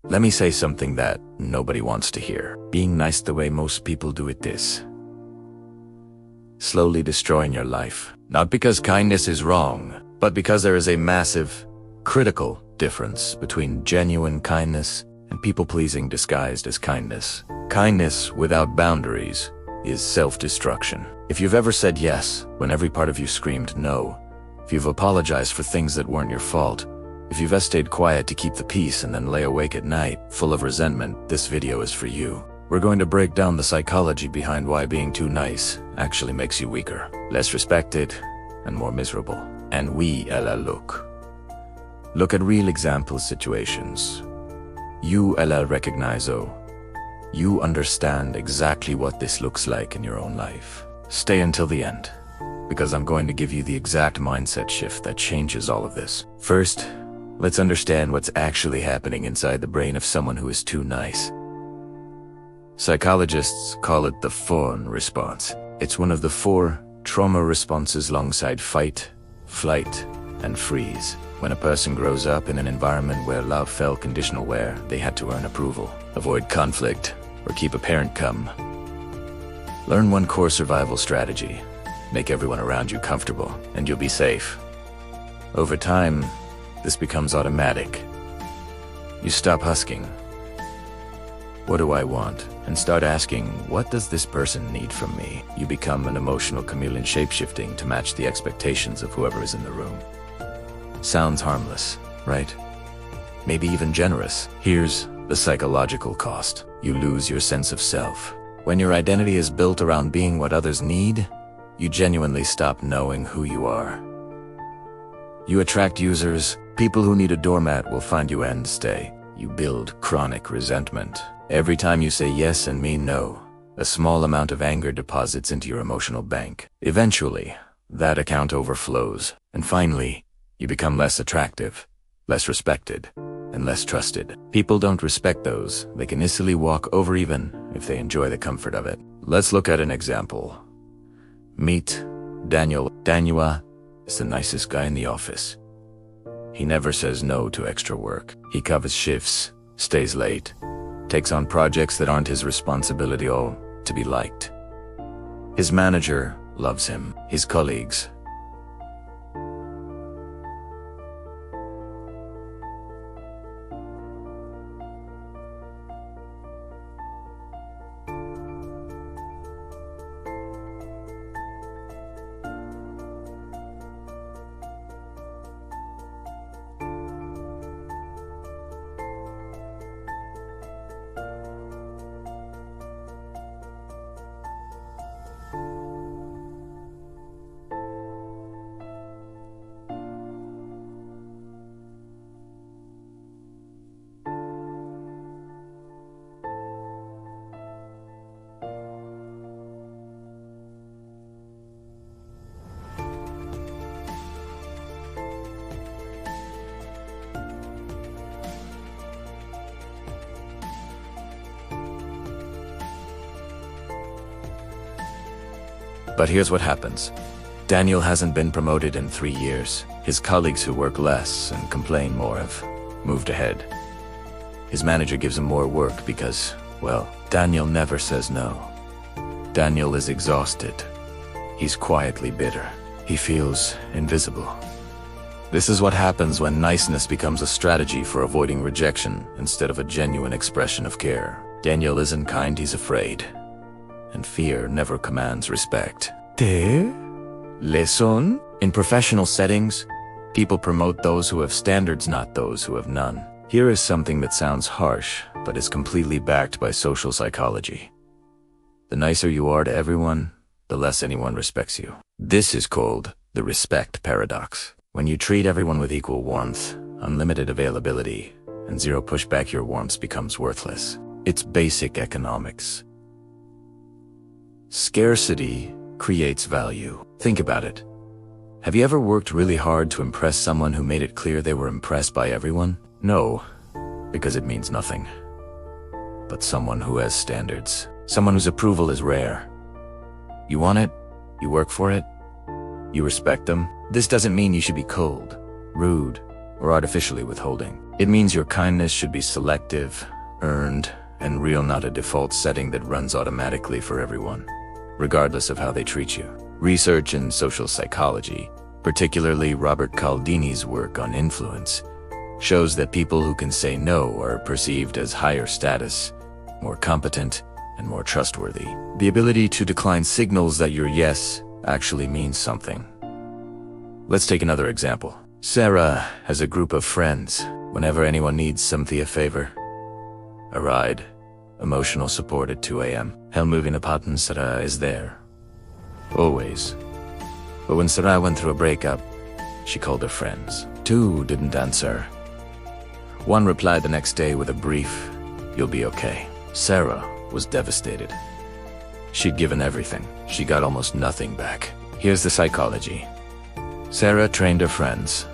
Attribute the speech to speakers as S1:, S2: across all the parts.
S1: Let me say something that nobody wants to hear. Being nice the way most people do it is slowly destroying your life. Not because kindness is wrong, but because there is a massive, critical difference between genuine kindness and people-pleasing disguised as kindness. Kindness without boundaries is self-destruction. If you've ever said yes when every part of you screamed no, if you've apologized for things that weren't your fault, if you've stayed quiet to keep the peace and then lay awake at night, full of resentment, this video is for you. We're going to break down the psychology behind why being too nice actually makes you weaker, less respected, and more miserable. And we look at real example situations. You recognize, you understand exactly what this looks like in your own life. Stay until the end, because I'm going to give you the exact mindset shift that changes all of this. First, let's understand what's actually happening inside the brain of someone who is too nice. Psychologists call it the fawn response. It's one of the 4 trauma responses alongside fight, flight, and freeze. When a person grows up in an environment where love felt conditional, where they had to earn approval, avoid conflict, or keep a parent calm. Learn one core survival strategy. Make everyone around you comfortable, and you'll be safe. Over time, this becomes automatic. You stop husking, "What do I want?" and start asking, "What does this person need from me?" You become an emotional chameleon, shape-shifting to match the expectations of whoever is in the room. Sounds harmless, right? Maybe even generous. Here's the psychological cost. You lose your sense of self. When your identity is built around being what others need, you genuinely stop knowing who you are. You attract users. People who need a doormat will find you and stay. You build chronic resentment. Every time you say yes and mean no, a small amount of anger deposits into your emotional bank. Eventually, that account overflows. And finally, you become less attractive, less respected, and less trusted. People don't respect those they can easily walk over, even if they enjoy the comfort of it. Let's look at an example. Meet Daniel. Daniel is the nicest guy in the office. He never says no to extra work. He covers shifts, stays late, takes on projects that aren't his responsibility, all to be liked. His manager loves him. His colleagues. But here's what happens. Daniel hasn't been promoted in 3 years. His colleagues who work less and complain more have moved ahead. His manager gives him more work because, well, Daniel never says no. Daniel is exhausted. He's quietly bitter. He feels invisible. This is what happens when niceness becomes a strategy for avoiding rejection instead of a genuine expression of care. Daniel isn't kind, he's afraid. And fear never commands respect. Lesson? In professional settings, people promote those who have standards, not those who have none. Here is something that sounds harsh, but is completely backed by social psychology. The nicer you are to everyone, the less anyone respects you. This is called the respect paradox. When you treat everyone with equal warmth, unlimited availability, and zero pushback, your warmth becomes worthless. It's basic economics. Scarcity creates value. Think about it. Have you ever worked really hard to impress someone who made it clear they were impressed by everyone? No, because it means nothing. But someone who has standards, someone whose approval is rare. You want it, you work for it, you respect them. This doesn't mean you should be cold, rude, or artificially withholding. It means your kindness should be selective, earned, and real, not a default setting that runs automatically for everyone, regardless of how they treat you. Research in social psychology, particularly Robert Cialdini's work on influence, shows that people who can say no are perceived as higher status, more competent, and more trustworthy. The ability to decline signals that your yes actually means something. Let's take another example. Sarah has a group of friends. Whenever anyone needs something, a favor, a ride, emotional support at 2 a.m., Helmuvinapatan Sarah is there. Always. But when Sarah went through a breakup, she called her friends. 2 didn't answer. 1 replied the next day with a brief, "You'll be okay." Sarah was devastated. She'd given everything. She got almost nothing back. Here's the psychology. Sarah trained her friends,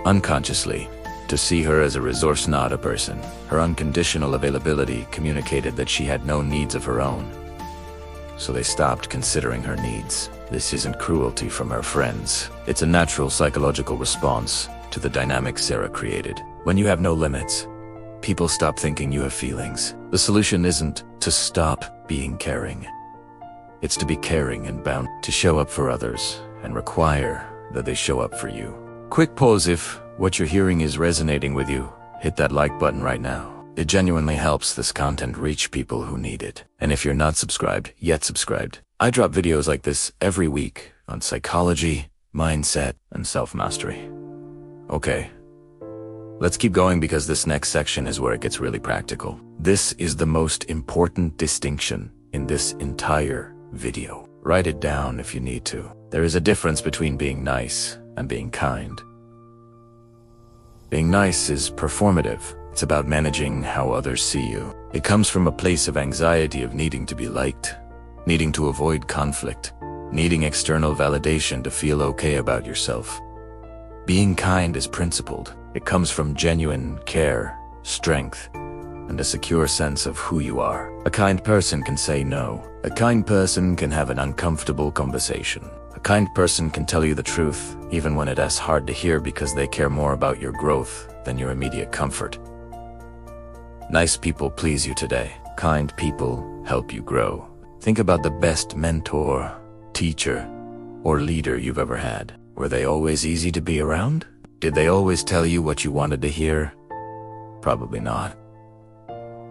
S1: unconsciously, to see her as a resource, not a person. Her unconditional availability communicated that she had no needs of her own. So they stopped considering her needs. This isn't cruelty from her friends. It's a natural psychological response to the dynamic Sarah created. When you have no limits, people stop thinking you have feelings. The solution isn't to stop being caring. It's to be caring and bound to show up for others and require that they show up for you. Quick pause. If what you're hearing is resonating with you, hit that like button right now. It genuinely helps this content reach people who need it. And if you're not subscribed, yet subscribed. I drop videos like this every week on psychology, mindset, and self-mastery. Okay, let's keep going because this next section is where it gets really practical. This is the most important distinction in this entire video. Write it down if you need to. There is a difference between being nice and being kind. Being nice is performative. It's about managing how others see you. It comes from a place of anxiety of needing to be liked, needing to avoid conflict, needing external validation to feel okay about yourself. Being kind is principled. It comes from genuine care, strength, and a secure sense of who you are. A kind person can say no. A kind person can have an uncomfortable conversation. A kind person can tell you the truth, even when it is hard to hear, because they care more about your growth than your immediate comfort. Nice people please you today. Kind people help you grow. Think about the best mentor, teacher, or leader you've ever had. Were they always easy to be around? Did they always tell you what you wanted to hear? Probably not.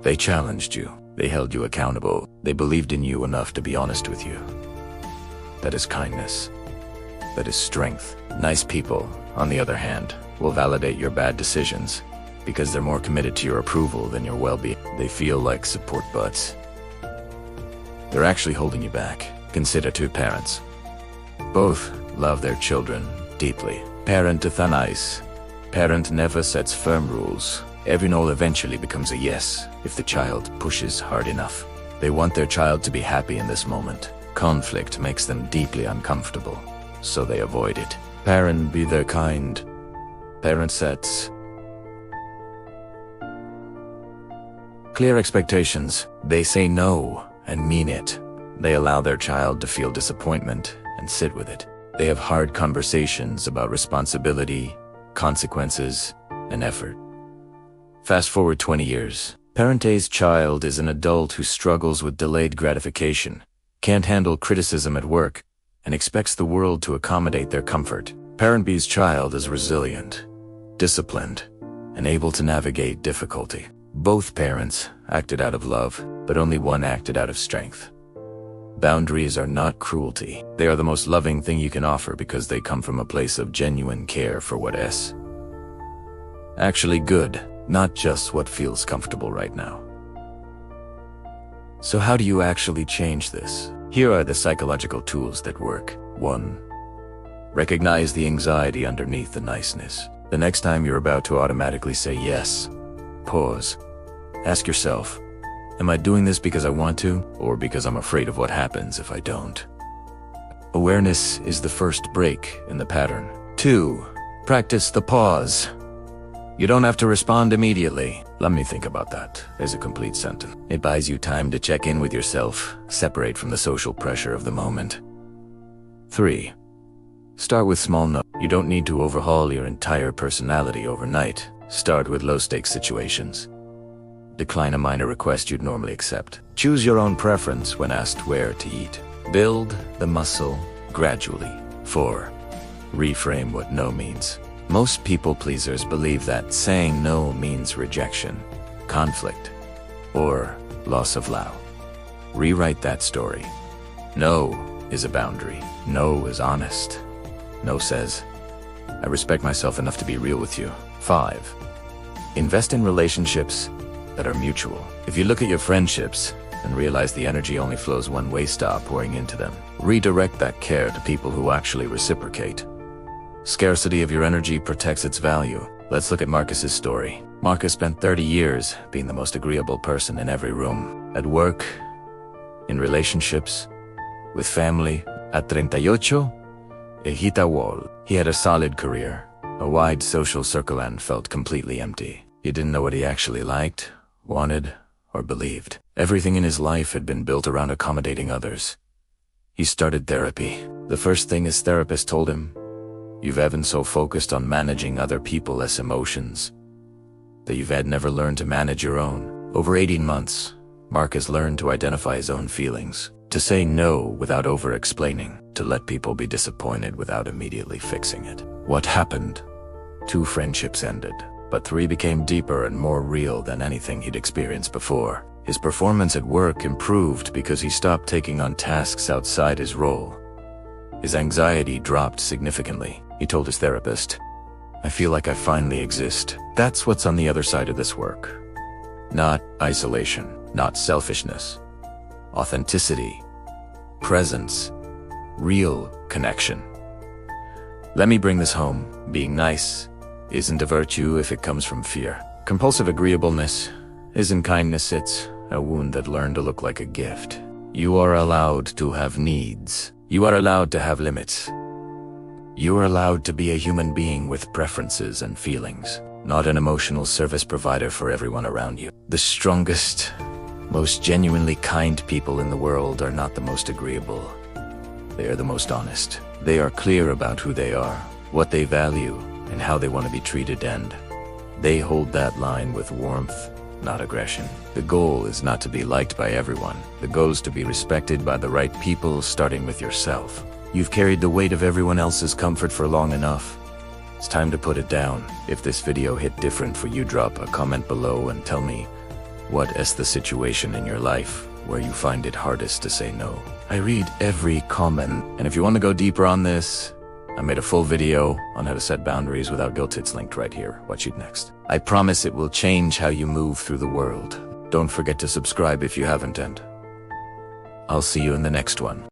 S1: They challenged you. They held you accountable. They believed in you enough to be honest with you. That is kindness. That is strength. Nice people, on the other hand, will validate your bad decisions because they're more committed to your approval than your well-being. They feel like support butts. They're actually holding you back. Consider 2 parents. Both love their children deeply. Parent Athanais. Parent never sets firm rules. Every no eventually becomes a yes if the child pushes hard enough. They want their child to be happy in this moment. Conflict makes them deeply uncomfortable, so they avoid it. Parent be their kind. Parent sets clear expectations. They say no and mean it. They allow their child to feel disappointment and sit with it. They have hard conversations about responsibility, consequences, and effort. Fast forward 20 years. Parent A's child is an adult who struggles with delayed gratification, can't handle criticism at work, and expects the world to accommodate their comfort. Parent B's child is resilient, disciplined, and able to navigate difficulty. Both parents acted out of love, but only one acted out of strength. Boundaries are not cruelty. They are the most loving thing you can offer because they come from a place of genuine care for what is actually good, not just what feels comfortable right now. So how do you actually change this? Here are the psychological tools that work. 1. Recognize the anxiety underneath the niceness. The next time you're about to automatically say yes, pause. Ask yourself, am I doing this because I want to, or because I'm afraid of what happens if I don't? Awareness is the first break in the pattern. 2. Practice the pause. You don't have to respond immediately. Let me think about that as a complete sentence. It buys you time to check in with yourself, separate from the social pressure of the moment. 3. Start with small no. You don't need to overhaul your entire personality overnight. Start with low-stakes situations. Decline a minor request you'd normally accept. Choose your own preference when asked where to eat. Build the muscle gradually. 4. Reframe what no means. Most people pleasers believe that saying no means rejection, conflict, or loss of love. Rewrite that story. No is a boundary. No is honest. No says, I respect myself enough to be real with you. 5. Invest in relationships that are mutual. If you look at your friendships and realize the energy only flows one way, stop pouring into them. Redirect that care to people who actually reciprocate. Scarcity of your energy protects its value. Let's look at Marcus's story. Marcus spent 30 years being the most agreeable person in every room. At work, in relationships, with family. At 38, Ejita Wall. He had a solid career, a wide social circle, and felt completely empty. He didn't know what he actually liked, wanted, or believed. Everything in his life had been built around accommodating others. He started therapy. The first thing his therapist told him, you've been so focused on managing other people's emotions that you've never learned to manage your own. Over 18 months, Marcus learned to identify his own feelings, to say no without over-explaining, to let people be disappointed without immediately fixing it. What happened? 2 friendships ended, but 3 became deeper and more real than anything he'd experienced before. His performance at work improved because he stopped taking on tasks outside his role. His anxiety dropped significantly. He told his therapist, I feel like I finally exist. That's what's on the other side of this work. Not isolation, not selfishness. Authenticity, presence, real connection. Let me bring this home. Being nice isn't a virtue if it comes from fear. Compulsive agreeableness isn't kindness, it's a wound that learned to look like a gift. You are allowed to have needs. You are allowed to have limits. You are allowed to be a human being with preferences and feelings, not an emotional service provider for everyone around you. The strongest, most genuinely kind people in the world are not the most agreeable. They are the most honest. They are clear about who they are, what they value, and how they want to be treated, and they hold that line with warmth, not aggression. The goal is not to be liked by everyone. The goal is to be respected by the right people, starting with yourself. You've carried the weight of everyone else's comfort for long enough. It's time to put it down. If this video hit different for you, drop a comment below and tell me what is the situation in your life where you find it hardest to say no. I read every comment, and if you want to go deeper on this, I made a full video on how to set boundaries without guilt. It's linked right here. Watch it next. I promise it will change how you move through the world. Don't forget to subscribe if you haven't, and I'll see you in the next one.